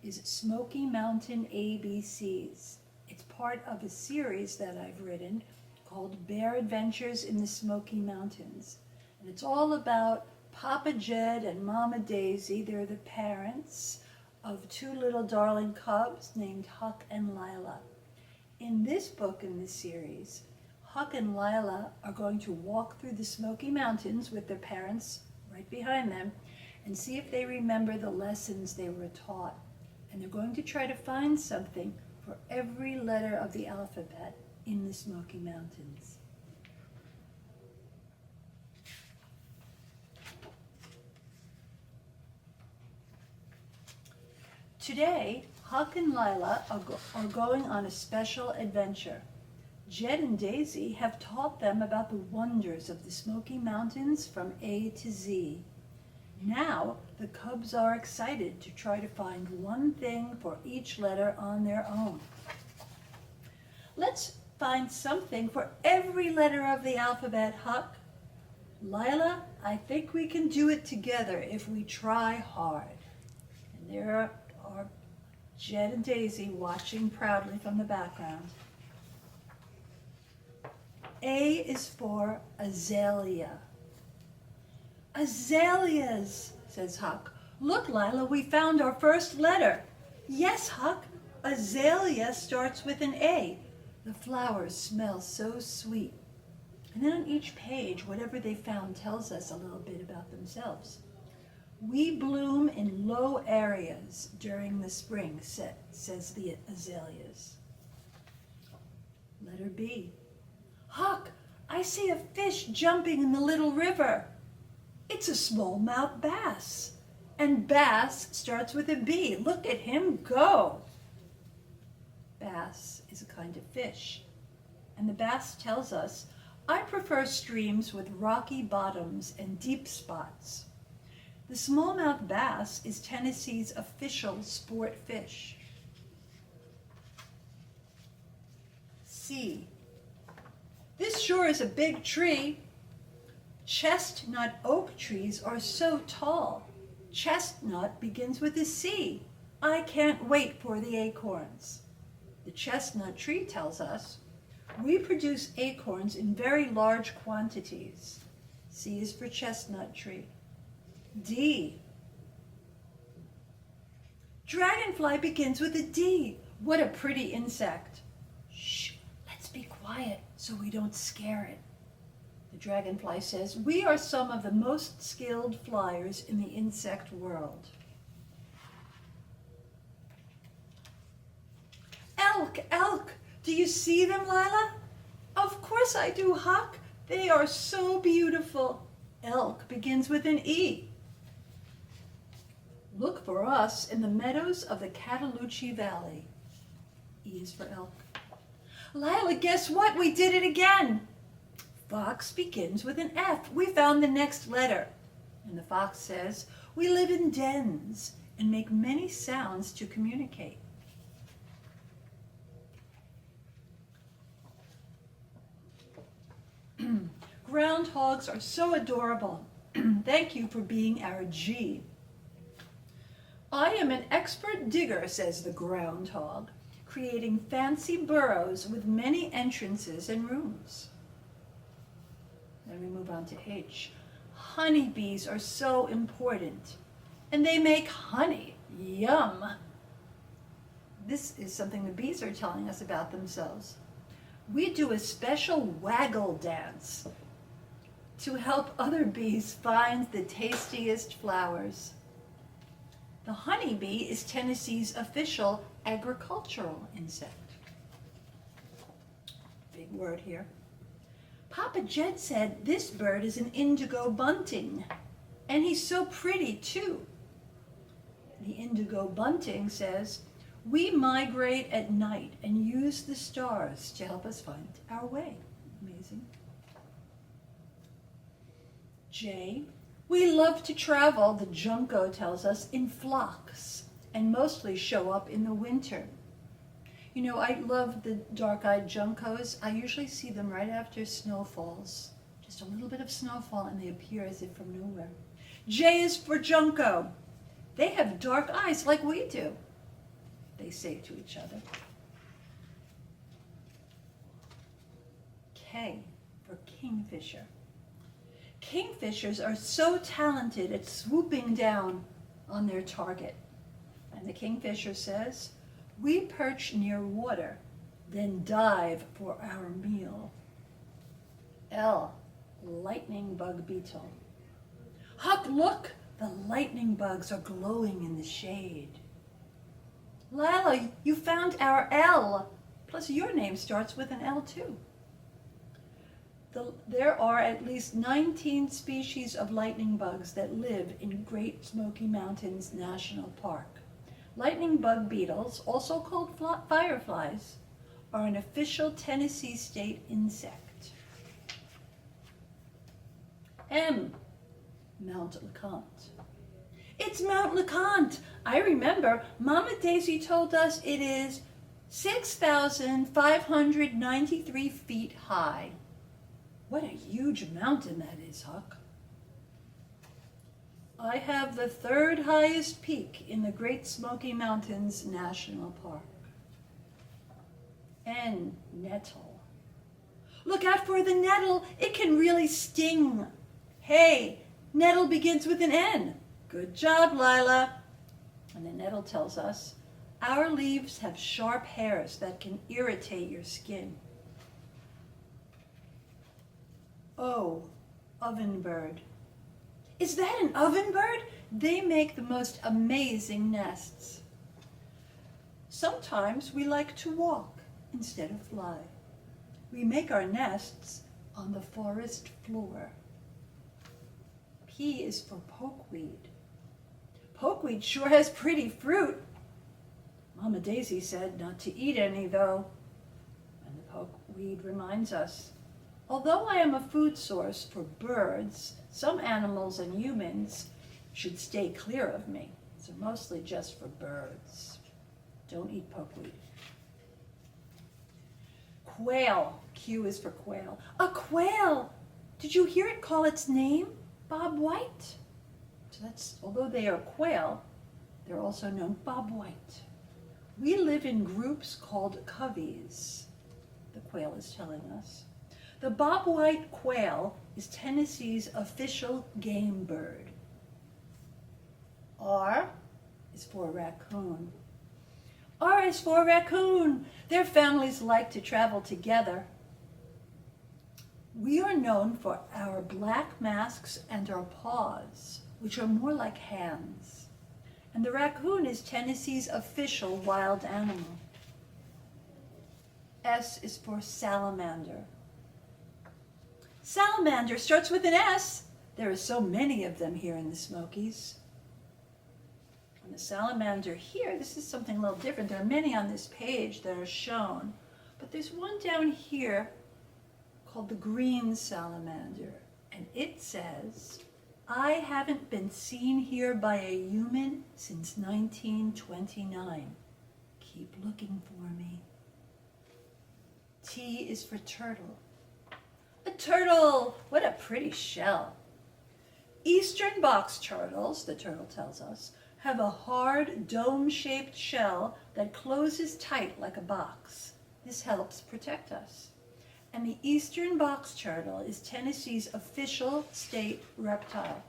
is Smoky Mountain ABCs. It's part of a series that I've written called Bear Adventures in the Smoky Mountains. And it's all about Papa Jed and Mama Daisy. They're the parents of two little darling cubs named Huck and Lila. In this book, in this series, Huck and Lila are going to walk through the Smoky Mountains with their parents right behind them and see if they remember the lessons they were taught. And they're going to try to find something for every letter of the alphabet in the Smoky Mountains. Today, Huck and Lila are going on a special adventure. Jed and Daisy have taught them about the wonders of the Smoky Mountains from A to Z. Now, the cubs are excited to try to find one thing for each letter on their own. Let's find something for every letter of the alphabet, Huck. Lila, I think we can do it together if we try hard. And there are Jed and Daisy watching proudly from the background. A is for azalea. Azaleas, says Huck. Look, Lila, we found our first letter. Yes, Huck, azalea starts with an A. The flowers smell so sweet. And then on each page, whatever they found tells us a little bit about themselves. We bloom in low areas during the spring, says the azaleas. Letter B. Huck, I see a fish jumping in the little river. It's a smallmouth bass. And bass starts with a B. Look at him go. Bass is a kind of fish. And the bass tells us, I prefer streams with rocky bottoms and deep spots. The smallmouth bass is Tennessee's official sport fish. C. This sure is a big tree. Chestnut oak trees are so tall. Chestnut begins with a C. I can't wait for the acorns. The chestnut tree tells us, we produce acorns in very large quantities. C is for chestnut tree. D. Dragonfly begins with a D. What a pretty insect. Shh, let's be quiet so we don't scare it. The dragonfly says, we are some of the most skilled flyers in the insect world. Elk, elk, do you see them, Lila? Of course I do, Huck. They are so beautiful. Elk begins with an E. Look for us in the meadows of the Cataloochee Valley. E is for elk. Lila, guess what? We did it again. Fox begins with an F. We found the next letter. And the fox says, we live in dens and make many sounds to communicate. Groundhogs are so adorable. Thank you for being our G. I am an expert digger, says the groundhog, creating fancy burrows with many entrances and rooms. Then we move on to H. Honeybees are so important, and they make honey. Yum! This is something the bees are telling us about themselves. We do a special waggle dance to help other bees find the tastiest flowers. The honeybee is Tennessee's official agricultural insect. Big word here. Papa Jed said this bird is an indigo bunting, and he's so pretty too. The indigo bunting says, we migrate at night and use the stars to help us find our way. Amazing. J. We love to travel, the junco tells us, in flocks, and mostly show up in the winter. You know, I love the dark-eyed juncos. I usually see them right after snow falls. Just a little bit of snowfall, and they appear as if from nowhere. J is for junco. They have dark eyes like we do. they say to each other. K for kingfisher. Kingfishers are so talented at swooping down on their target. And the kingfisher says, "We perch near water, then dive for our meal." L, lightning bug beetle. "Huck, look, the lightning bugs are glowing in the shade." Lila, you found our L, plus your name starts with an L too. There are at least 19 species of lightning bugs that live in Great Smoky Mountains National Park. Lightning bug beetles, also called fireflies, are an official Tennessee state insect. M, Mount LeConte. It's Mount LeConte. I remember Mama Daisy told us it is 6,593 feet high. What a huge mountain that is, Huck. I have the third highest peak in the Great Smoky Mountains National Park. N, nettle. Look out for the nettle. It can really sting. Hey, nettle begins with an N. Good job, Lila. And the nettle tells us, our leaves have sharp hairs that can irritate your skin. O, ovenbird. Is that an ovenbird? They make the most amazing nests. Sometimes we like to walk instead of fly. We make our nests on the forest floor. P is for pokeweed. Pokeweed sure has pretty fruit. Mama Daisy said not to eat any, though. And the pokeweed reminds us, although I am a food source for birds, some animals and humans should stay clear of me. So mostly just for birds. Don't eat pokeweed. Quail. Q is for quail. A quail! Did you hear it call its name? Bob White. So that's, although they are quail, they're also known Bob White. We live in groups called coveys, the quail is telling us. The Bob White quail is Tennessee's official game bird. R is for raccoon. R is for raccoon. Their families like to travel together. We are known for our black masks and our paws, which are more like hands. And the raccoon is Tennessee's official wild animal. S is for salamander. Salamander starts with an S. There are so many of them here in the Smokies. And the salamander here, this is something a little different. There are many on this page that are shown, but there's one down here called the green salamander, and it says, I haven't been seen here by a human since 1929. Keep looking for me. T is for turtle. A turtle! What a pretty shell. Eastern box turtles, the turtle tells us, have a hard dome-shaped shell that closes tight like a box. This helps protect us. And the eastern box turtle is Tennessee's official state reptile.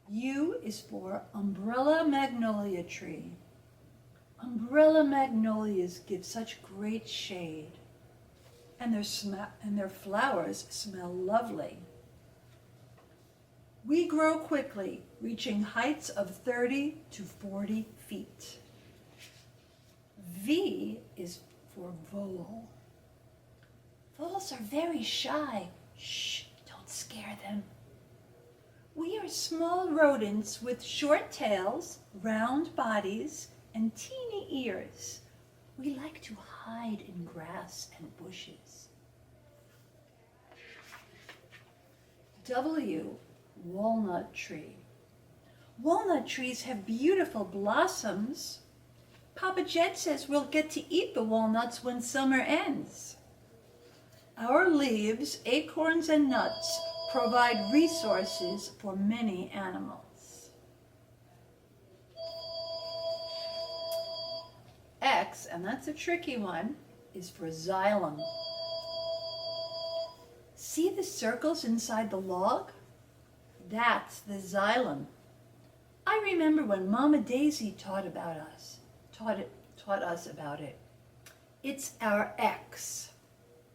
U is for umbrella magnolia tree. Umbrella magnolias give such great shade, and their flowers smell lovely. We grow quickly, reaching heights of 30 to 40 feet. V is for vole. Voles are very shy. Shh, don't scare them. We are small rodents with short tails, round bodies, and teeny ears. We like to hide in grass and bushes. W, walnut tree. Walnut trees have beautiful blossoms. Papa Jed says we'll get to eat the walnuts when summer ends. Our leaves, acorns, and nuts provide resources for many animals. and that's a tricky one, is for xylem. See the circles inside the log? That's the xylem. I remember when Mama Daisy taught us about it. It's our X.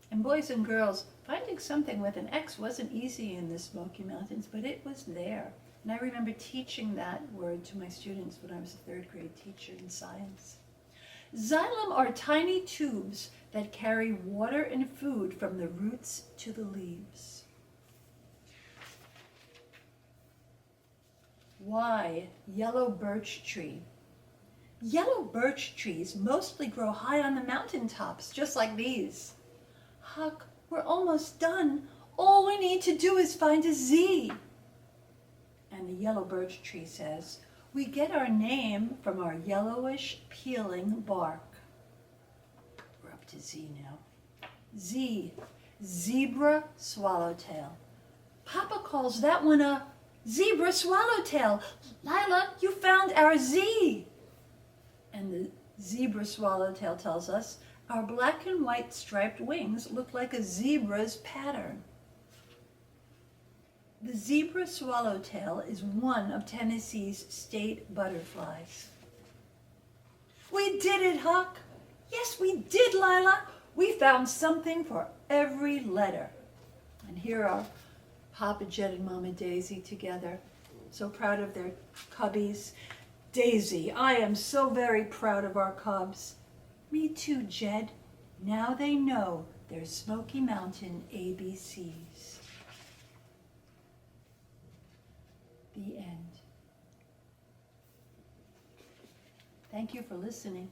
And boys and girls, finding something with an X wasn't easy in the Smoky Mountains, but it was there. And I remember teaching that word to my students when I was a third grade teacher in science. Xylem are tiny tubes that carry water and food from the roots to the leaves. Why yellow birch tree? Yellow birch trees mostly grow high on the mountaintops, just like these. Huck, we're almost done. All we need to do is find a Z. And the yellow birch tree says, we get our name from our yellowish peeling bark. We're up to Z now. Z, zebra swallowtail. Papa calls that one a zebra swallowtail. Lila, you found our Z. And the zebra swallowtail tells us, our black and white striped wings look like a zebra's pattern. The zebra swallowtail is one of Tennessee's state butterflies. We did it, Huck. Yes, we did, Lila. We found something for every letter. And here are Papa Jed and Mama Daisy together, so proud of their cubbies. Daisy, I am so very proud of our cubs. Me too, Jed. Now they know their Smoky Mountain ABCs. The end. Thank you for listening.